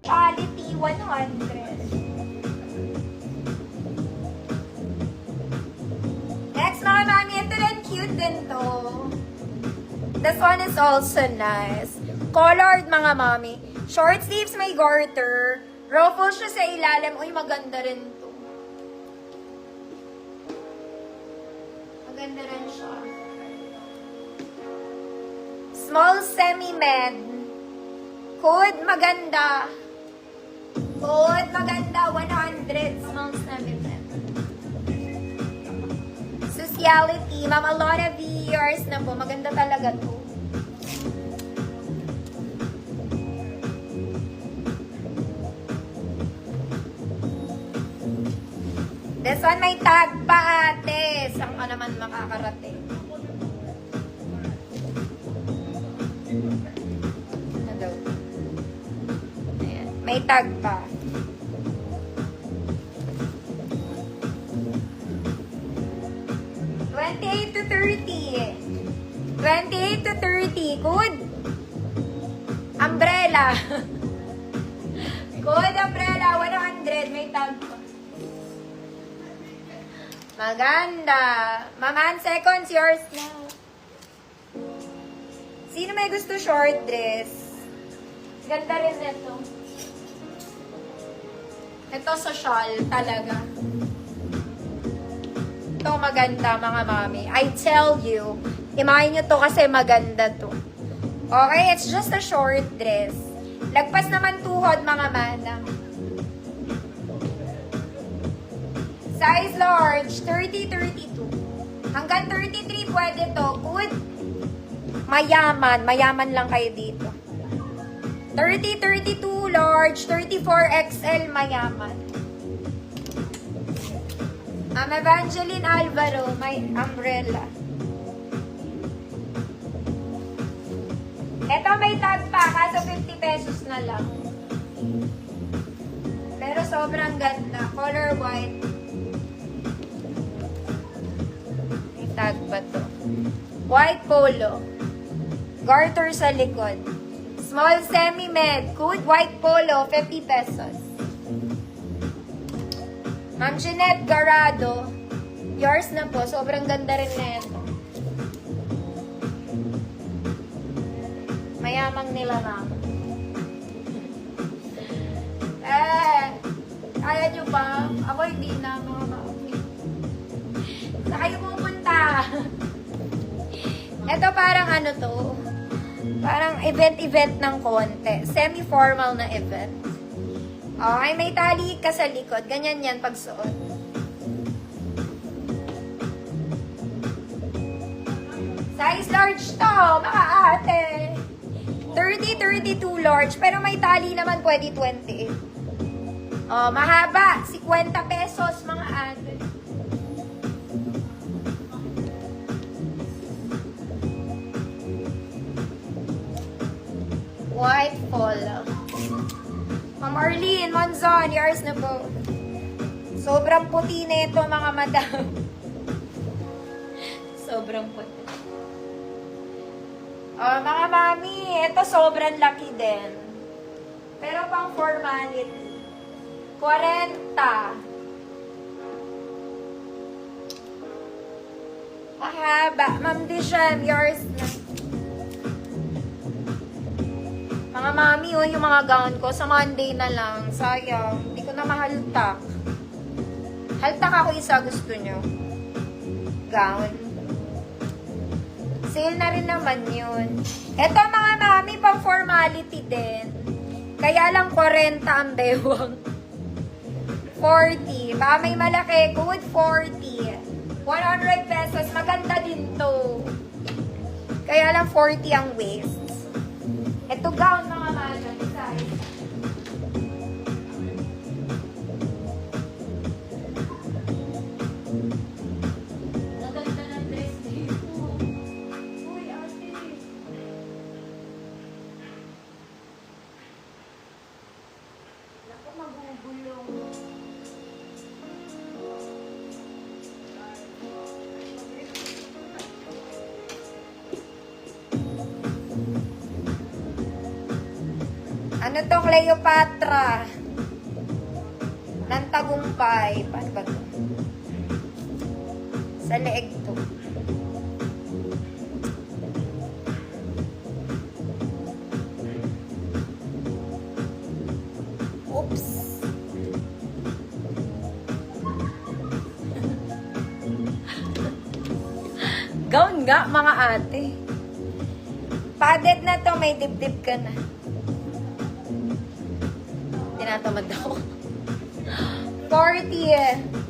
Quality 100. Next mga mami, ito rin cute din to. This one is also nice. Colored mga mami. Short sleeves, may garter. Ruffles siya sa ilalim. Uy, maganda rin to. Maganda rin siya. Small semi-med. Code maganda. Code maganda. 100. Small semi-med. Sociality. Ma'am, a lot of years na po. Maganda talaga to. This one may tag pa, ate. Saan ka naman makakarating? Ano daw? Ayan. May tag pa. $28 to $30. $28 to $30. Good. Umbrella. Good umbrella. 100. May tag pa. Maganda. Ma'am, seconds, yours now. Sino may gusto short dress? Ganda rin ito. Ito sa shawl talaga. Ito maganda mga mami. I tell you, imahin nyo to kasi maganda to. Okay, it's just a short dress. Lagpas naman tuhod mga manang. Size large, 30-32. Hanggang 33 pwede to. Good. Mayaman. Mayaman lang kayo dito. 30-32 large, 34XL mayaman. Evangeline Alvaro, may umbrella. Ito may tag pa, kaso 50 pesos na lang. Pero sobrang ganda. Color white. May tag pa to. White polo. Garter sa likod. Small semi-med. Good white polo, 50 pesos. Ma'am Jeanette Garado. Yours na po. Sobrang ganda rin na ito. Mayamang nila, ma'am. Kaya nyo ba? Ako hindi na, mga mami. Saan kayo pupunta? Ito parang ano to? Parang event ng konti. Semi-formal na event. Okay, may tali ka sa likod. Ganyan yan pag suot. Size large to, mga ate. 30-32 large. Pero may tali naman pwede 28. Oh, mahaba. 50 pesos, mga ate. White polo. Ma'am Arlene, Monzon, yours na po. Sobrang puti na ito, mga madam. Sobrang puti. Mga mami, ito sobrang laki din. Pero pang formality. 40. Mahaba. Ma'am Disham, yours na. Mga mami, oh, yung mga gown ko, sa Monday na lang. Sayang. Hindi ko na mahaltak. Haltak ako isa, gusto nyo. Gown. Sale na rin naman yun. Eto mga mami, pang formality din. Kaya lang 40 ang bewang. 40. Baka may malaki. Good 40. 100 pesos. Maganda din to. Kaya lang 40 ang waist. Ito gown mga madam, size. Naganda ng dress dito. Uy, ate. Naku, magugulong. Ano to, Cleopatra? Ng tagumpay. Paano ba to? Sa leeg to. Oops. Gown nga, mga ate. Padded na to, may dibdib ka na. Tinatamad ako. 40.